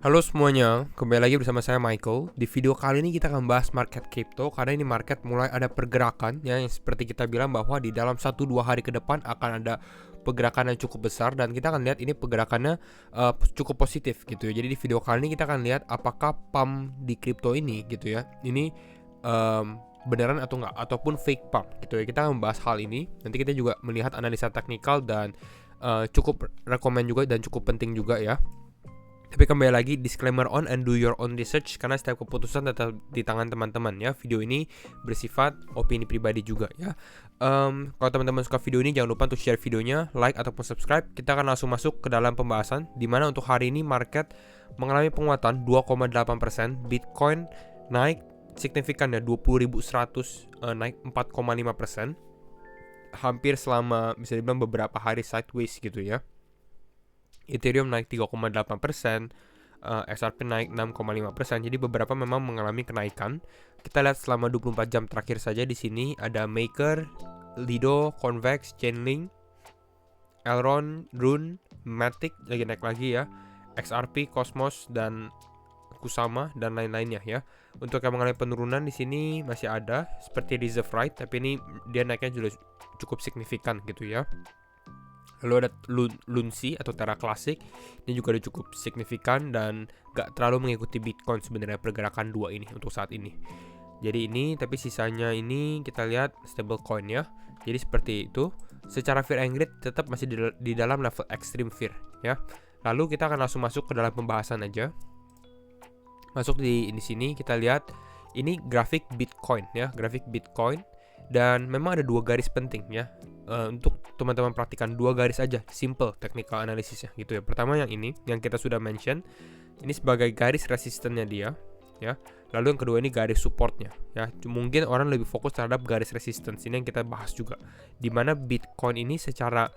Halo semuanya, kembali lagi bersama saya Michael. Di video kali ini kita akan bahas market crypto karena ini market mulai ada pergerakan ya, yang seperti kita bilang bahwa di dalam 1-2 hari ke depan akan ada pergerakan yang cukup besar dan kita akan lihat ini pergerakannya cukup positif gitu ya. Jadi di video kali ini kita akan lihat apakah pump di crypto ini gitu ya. Ini beneran atau enggak ataupun fake pump gitu ya. Kita akan membahas hal ini. Nanti kita juga melihat analisa teknikal dan cukup rekomend juga dan cukup penting juga ya. Tapi kembali lagi, disclaimer on and do your own research karena setiap keputusan tetap di tangan teman-teman ya. Video ini bersifat opini pribadi juga ya. Kalau teman-teman suka video ini jangan lupa untuk share videonya, like ataupun subscribe. Kita akan langsung masuk ke dalam pembahasan di mana untuk hari ini market mengalami penguatan 2,8%, Bitcoin naik signifikan ya 20.100, naik 4,5%. Hampir selama bisa dibilang beberapa hari sideways gitu ya. Ethereum naik 3,8%, XRP naik 6,5%. Jadi beberapa memang mengalami kenaikan. Kita lihat selama 24 jam terakhir saja di sini ada Maker, Lido, Convex, Chainlink, Elrond, Rune, Matic lagi naik lagi ya. XRP, Cosmos dan Kusama dan lain-lainnya ya. Untuk yang mengalami penurunan di sini masih ada seperti Reserve Right, tapi ini dia naiknya juga cukup signifikan gitu ya. Lalu ada Lunsi atau Terra Classic, ini juga udah cukup signifikan dan gak terlalu mengikuti Bitcoin sebenarnya pergerakan dua ini untuk saat ini. Jadi ini, tapi sisanya ini kita lihat stablecoin ya. Jadi seperti itu. Secara fear and greed tetap masih di dalam level extreme fear ya. Lalu kita akan langsung masuk ke dalam pembahasan aja. Masuk di sini kita lihat ini grafik Bitcoin ya, grafik Bitcoin. Dan memang ada dua garis penting ya. Untuk teman-teman perhatikan dua garis aja, simple technical analisisnya gitu ya. Pertama yang ini, yang kita sudah mention, ini sebagai garis resistennya dia ya. Lalu yang kedua ini garis supportnya ya. Mungkin orang lebih fokus terhadap garis resistance ini yang kita bahas juga. Dimana Bitcoin ini secara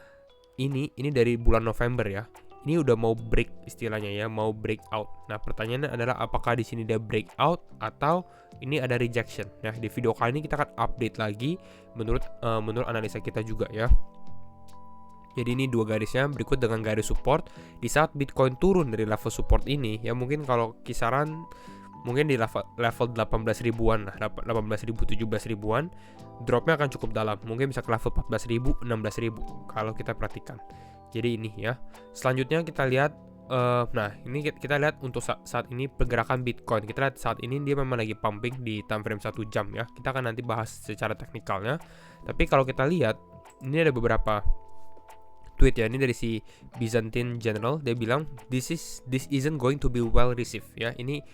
ini dari bulan November ya. Ini udah mau break istilahnya ya, mau breakout. Nah, pertanyaannya adalah apakah di sini dia breakout atau ini ada rejection. Nah, di video kali ini kita akan update lagi menurut analisa kita juga ya. Jadi ini dua garisnya berikut dengan garis support. Di saat Bitcoin turun dari level support ini, ya mungkin kalau kisaran mungkin di level 18 ribuan lah, 18 ribu, 17 ribuan, dropnya akan cukup dalam. Mungkin bisa ke level 14 ribu, 16 ribu kalau kita perhatikan. Jadi ini ya. Selanjutnya kita lihat, nah ini kita lihat untuk saat ini pergerakan Bitcoin. Kita lihat saat ini dia memang lagi pumping di time frame 1 jam ya. Kita akan nanti bahas secara teknikalnya. Tapi kalau kita lihat, ini ada beberapa tweet ya. Ini dari si Byzantine General. Dia bilang, this isn't going to be well received ya. Ini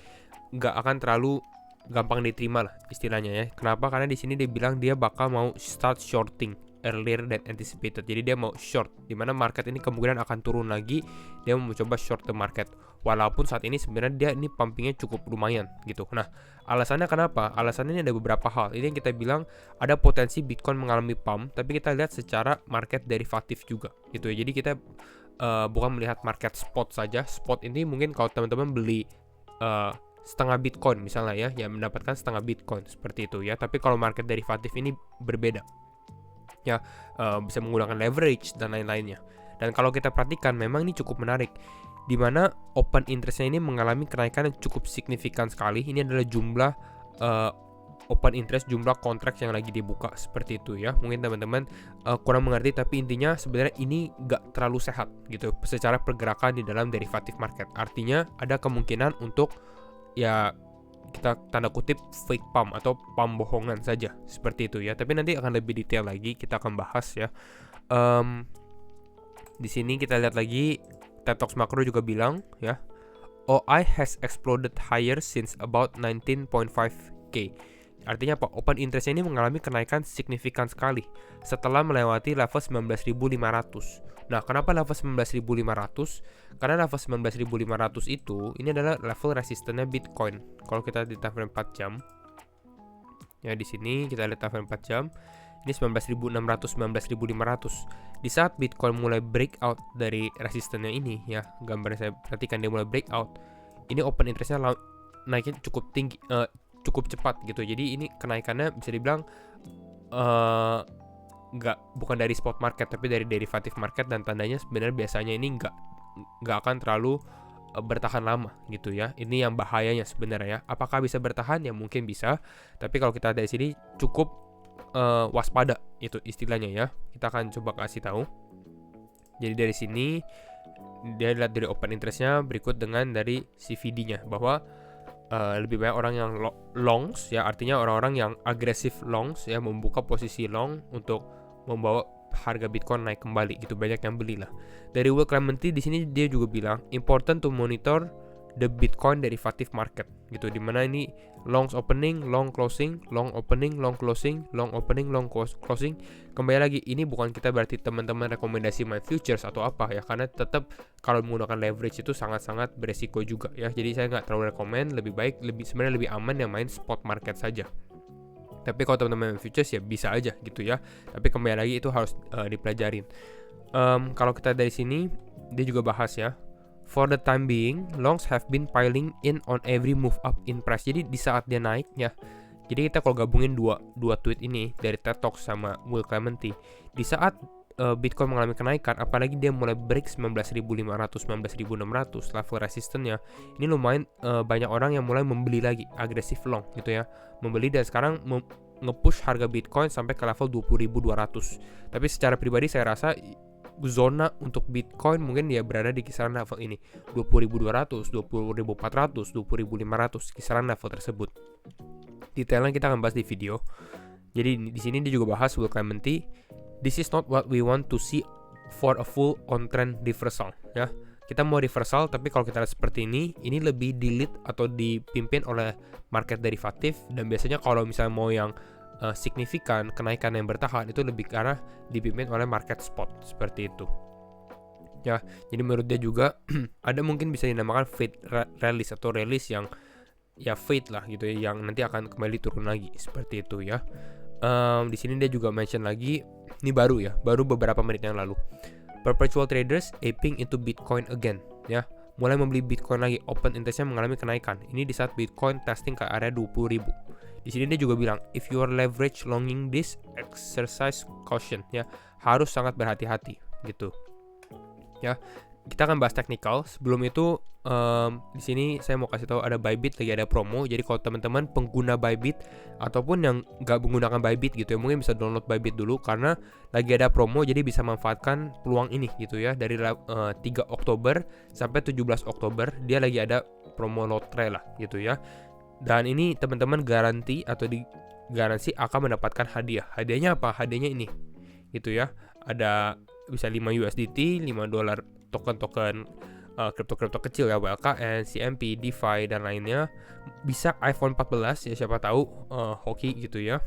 nggak akan terlalu gampang diterima lah istilahnya ya. Kenapa? Karena di sini dia bilang dia bakal mau start shorting earlier than anticipated. Jadi dia mau short, dimana market ini kemungkinan akan turun lagi. Dia mau mencoba short the market. Walaupun saat ini sebenarnya dia ini pumpingnya cukup lumayan gitu. Nah, alasannya kenapa? Alasannya ini ada beberapa hal. Ini yang kita bilang ada potensi Bitcoin mengalami pump, tapi kita lihat secara market derivatif juga gitu ya. Jadi kita bukan melihat market spot saja. Spot ini mungkin kalau teman-teman beli setengah Bitcoin misalnya ya mendapatkan setengah Bitcoin seperti itu ya. Tapi kalau market derivatif ini berbeda. Ya, bisa menggunakan leverage dan lain-lainnya. Dan kalau kita perhatikan memang ini cukup menarik, di mana open interestnya ini mengalami kenaikan yang cukup signifikan sekali. Ini adalah jumlah open interest, jumlah kontrak yang lagi dibuka seperti itu ya. Mungkin teman-teman kurang mengerti, tapi intinya sebenarnya ini nggak terlalu sehat gitu secara pergerakan di dalam derivative market. Artinya ada kemungkinan untuk ya kita tanda kutip fake pump atau pump bohongan saja seperti itu ya. Tapi nanti akan lebih detail lagi kita akan bahas ya. Di sini kita lihat lagi TED Talks Macro juga bilang ya, OI has exploded higher since about 19.5k. Artinya apa? Open interest ini mengalami kenaikan signifikan sekali setelah melewati level 19.500. Nah, kenapa level 19.500? Karena level 19.500 itu ini adalah level resistennya Bitcoin. Kalau kita di time frame 4 jam. Ya, di sini kita lihat time frame 4 jam. Ini 19.600, 19.500. Di saat Bitcoin mulai breakout dari resistennya ini ya, gambarnya saya perhatikan dia mulai breakout. Ini open interestnya naiknya cukup tinggi, cukup cepat gitu. Jadi ini kenaikannya bisa dibilang bukan dari spot market tapi dari derivative market, dan tandanya sebenarnya biasanya ini nggak akan terlalu bertahan lama gitu ya. Ini yang bahayanya sebenarnya ya. Apakah bisa bertahan? Ya mungkin bisa. Tapi kalau kita dari sini cukup waspada itu istilahnya ya. Kita akan coba kasih tahu. Jadi dari sini dia lihat dari open interest-nya berikut dengan dari CVD-nya bahwa lebih banyak orang yang longs ya, artinya orang-orang yang agresif longs ya, membuka posisi long untuk membawa harga Bitcoin naik kembali gitu, banyak yang belilah. Dari Will Clementi di sini dia juga bilang important to monitor the Bitcoin derivative market gitu, dimana ini longs opening, long closing, long opening, long closing, long opening, long closing. Kembali lagi, ini bukan kita berarti teman-teman rekomendasi main futures atau apa ya, karena tetap kalau menggunakan leverage itu sangat-sangat beresiko juga ya. Jadi saya nggak terlalu rekomend, sebenarnya lebih aman yang main spot market saja. Tapi kalau teman-teman main futures ya bisa aja gitu ya. Tapi kembali lagi itu harus dipelajarin. Kalau kita dari sini dia juga bahas ya. For the time being, longs have been piling in on every move up in price. Jadi di saat dia naik ya. Jadi kita kalau gabungin dua tweet ini dari TED Talks sama Will Clementi, di saat Bitcoin mengalami kenaikan, apalagi dia mulai break 19.500, 19.600 level resistance-nya, ini lumayan banyak orang yang mulai membeli lagi, agresif long gitu ya, membeli dan sekarang nge-push harga Bitcoin sampai ke level 20.200. Tapi secara pribadi saya rasa zona untuk Bitcoin mungkin dia berada di kisaran level ini, 20.200, 20.400, 20.500, kisaran level tersebut. Detailnya kita akan bahas di video. Jadi di sini dia juga bahas Will Clementi, this is not what we want to see for a full on trend reversal ya. Kita mau reversal, tapi kalau kita lihat seperti ini lebih di-lead atau dipimpin oleh market derivatif, dan biasanya kalau misalnya mau yang signifikan kenaikan yang bertahan itu lebih ke arah dipimpin oleh market spot seperti itu. Ya, jadi menurut dia juga ada mungkin bisa dinamakan fade release atau release yang ya fade lah gitu ya, yang nanti akan kembali turun lagi seperti itu ya. Di sini dia juga mention lagi, ini baru beberapa menit yang lalu. Perpetual traders aping into Bitcoin again ya. Mulai membeli Bitcoin lagi, open interest-nya mengalami kenaikan. Ini di saat Bitcoin testing ke area 20.000. Di sini dia juga bilang, if you are leverage longing this, exercise caution ya. Harus sangat berhati-hati gitu. Ya, kita akan bahas technical. Sebelum itu di sini saya mau kasih tahu ada Bybit lagi ada promo. Jadi kalau teman-teman pengguna Bybit ataupun yang nggak menggunakan Bybit gitu ya, mungkin bisa download Bybit dulu karena lagi ada promo. Jadi bisa manfaatkan peluang ini gitu ya. Dari 3 Oktober sampai 17 Oktober dia lagi ada promo lotre lah gitu ya. Dan ini teman-teman garansi akan mendapatkan hadiah. Hadiahnya apa? Hadiahnya ini gitu ya. Ada bisa 5 USDT, 5 dolar token-token kripto-kripto kecil ya, WLKN, CMP, DeFi dan lainnya. Bisa iPhone 14 ya, siapa tahu hoki gitu ya.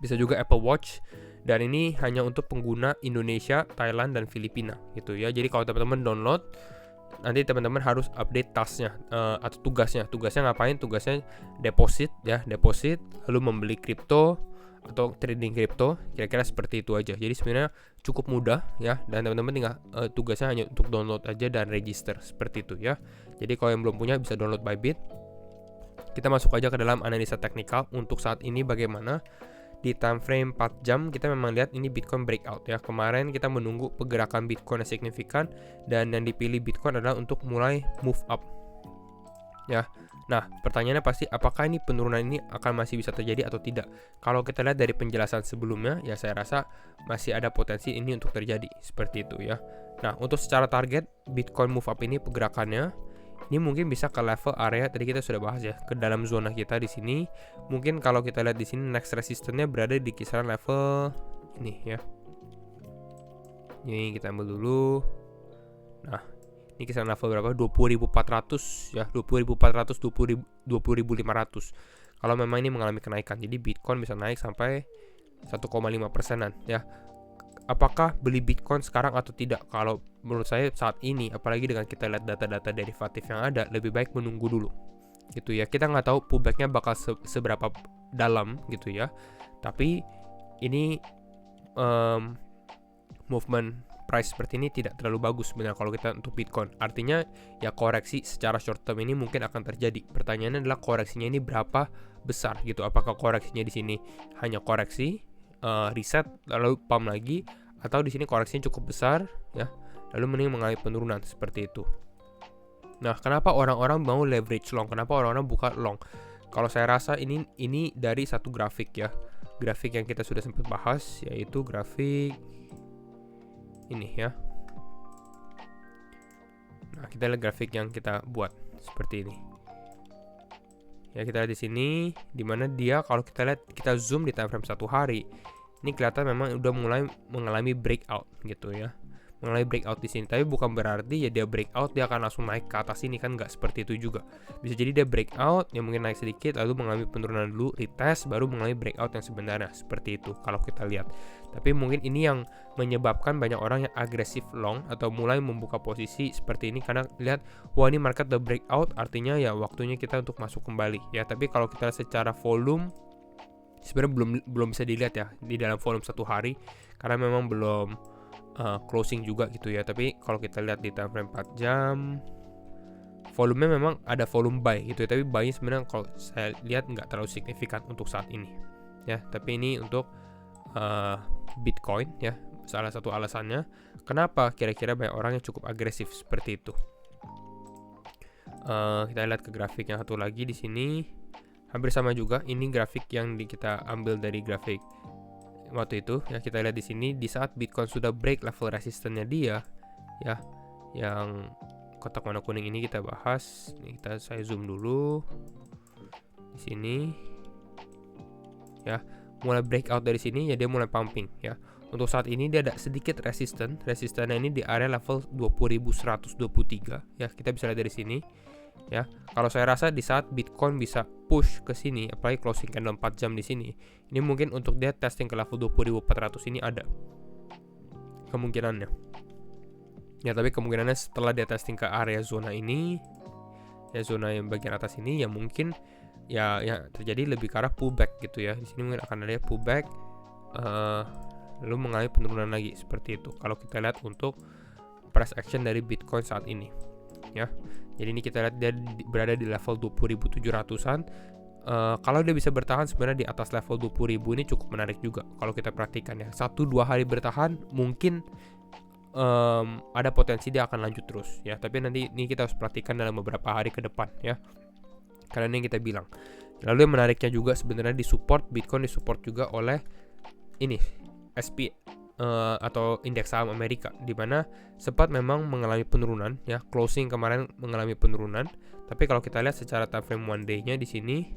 Bisa juga Apple Watch, dan ini hanya untuk pengguna Indonesia, Thailand dan Filipina gitu ya. Jadi kalau teman-teman download, nanti teman-teman harus update tasknya atau tugasnya. Tugasnya ngapain? Tugasnya deposit lalu membeli kripto atau trading kripto, kira-kira seperti itu aja. Jadi sebenarnya cukup mudah ya, dan teman-teman tinggal tugasnya hanya untuk download aja dan register seperti itu ya. Jadi kalau yang belum punya bisa download Bybit. Kita masuk aja ke dalam analisa teknikal. Untuk saat ini bagaimana di time frame 4 jam kita memang lihat ini Bitcoin breakout ya. Kemarin kita menunggu pergerakan Bitcoin yang signifikan, dan yang dipilih Bitcoin adalah untuk mulai move up ya. Nah, pertanyaannya pasti apakah ini penurunan ini akan masih bisa terjadi atau tidak? Kalau kita lihat dari penjelasan sebelumnya, ya saya rasa masih ada potensi ini untuk terjadi seperti itu ya. Nah, untuk secara target Bitcoin move up ini pergerakannya ini mungkin bisa ke level area tadi kita sudah bahas ya, ke dalam zona kita di sini. Mungkin kalau kita lihat di sini next resistance-nya berada di kisaran level ini ya. Ini kita ambil dulu. Nah, ini kisaran level berapa? 20.400 ya, 20.400, 20.500. Kalau memang ini mengalami kenaikan, jadi Bitcoin bisa naik sampai 1,5%-an ya. Apakah beli Bitcoin sekarang atau tidak? Kalau menurut saya saat ini, apalagi dengan kita lihat data-data derivatif yang ada, lebih baik menunggu dulu gitu ya. Kita nggak tahu pullback-nya bakal seberapa dalam gitu ya. Tapi ini movement price seperti ini tidak terlalu bagus sebenarnya kalau kita untuk Bitcoin. Artinya ya koreksi secara short term ini mungkin akan terjadi. Pertanyaannya adalah koreksinya ini berapa besar gitu. Apakah koreksinya di sini hanya koreksi, reset lalu pump lagi, atau di sini koreksinya cukup besar ya, lalu mending mengalami penurunan seperti itu. Nah, kenapa orang-orang mau leverage long? Kenapa orang-orang buka long? Kalau saya rasa ini dari satu grafik ya. Grafik yang kita sudah sempat bahas, yaitu grafik ini ya. Nah, kita lihat grafik yang kita buat seperti ini. Ya, kita lihat di sini, dimana dia kalau kita lihat, kita zoom di time frame 1 hari, ini kelihatan memang udah mulai mengalami breakout gitu ya. Mengalami breakout di sini, tapi bukan berarti ya dia breakout dia akan langsung naik ke atas ini, kan nggak seperti itu juga. Bisa jadi dia breakout yang mungkin naik sedikit lalu mengalami penurunan dulu, retest baru mengalami breakout yang sebenarnya, seperti itu kalau kita lihat. Tapi mungkin ini yang menyebabkan banyak orang yang agresif long atau mulai membuka posisi seperti ini, karena lihat wah ini market the breakout, artinya ya waktunya kita untuk masuk kembali ya. Tapi kalau kita lihat secara volume sebenarnya belum bisa dilihat ya di dalam volume 1 hari, karena memang belum closing juga gitu ya. Tapi kalau kita lihat di time frame 4 jam, volumenya memang ada volume buy gitu ya, tapi buy-nya sebenarnya kalau saya lihat nggak terlalu signifikan untuk saat ini ya. Tapi ini untuk Bitcoin ya, salah satu alasannya kenapa kira-kira banyak orang yang cukup agresif seperti itu. Kita lihat ke grafik yang satu lagi di sini, hampir sama juga. Ini grafik yang kita ambil dari grafik waktu itu ya. Kita lihat di sini, di saat Bitcoin sudah break level resistannya dia ya, yang kotak warna kuning ini kita bahas. Ini saya zoom dulu di sini ya, mulai breakout dari sini ya, dia mulai pumping ya. Untuk saat ini dia ada sedikit resistannya ini di area level 20.123 ya, kita bisa lihat dari sini ya. Kalau saya rasa di saat Bitcoin bisa push ke sini, apalagi closing candle 4 jam di sini, ini mungkin untuk dia testing ke level 20.400 ini ada kemungkinannya ya. Tapi kemungkinannya setelah dia testing ke area zona ini ya, zona yang bagian atas ini ya, mungkin ya terjadi lebih ke arah pullback gitu ya. Di sini mungkin akan ada pullback lalu mengalami penurunan lagi seperti itu kalau kita lihat untuk price action dari Bitcoin saat ini ya. Jadi ini kita lihat dia berada di level 20.700-an. Kalau dia bisa bertahan sebenarnya di atas level 20.000 ini cukup menarik juga kalau kita perhatikan ya. 1-2 hari bertahan mungkin ada potensi dia akan lanjut terus ya. Tapi nanti ini kita harus perhatikan dalam beberapa hari ke depan ya, karena ini yang kita bilang. Lalu yang menariknya juga sebenarnya di support, Bitcoin disupport juga oleh ini SP atau indeks saham Amerika, di mana sempat memang mengalami penurunan ya. Closing kemarin mengalami penurunan, tapi kalau kita lihat secara time frame one day-nya di sini,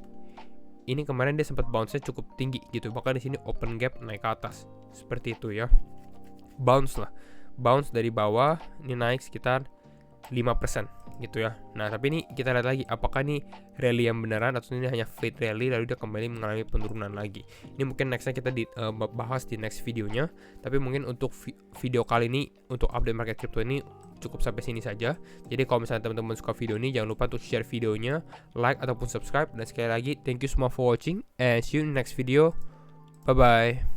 ini kemarin dia sempat bounce-nya cukup tinggi gitu. Bahkan di sini open gap naik ke atas seperti itu ya. Bounce dari bawah, ini naik sekitar 5% gitu ya. Nah, tapi ini kita lihat lagi apakah ini rally yang beneran atau ini hanya fade rally lalu dia kembali mengalami penurunan lagi. Ini mungkin nextnya kita bahas di next videonya. Tapi mungkin untuk video kali ini, untuk update market crypto ini cukup sampai sini saja. Jadi kalau misalnya teman-teman suka video ini, jangan lupa untuk share videonya, like ataupun subscribe. Dan sekali lagi thank you semua for watching and see you in the next video. Bye bye.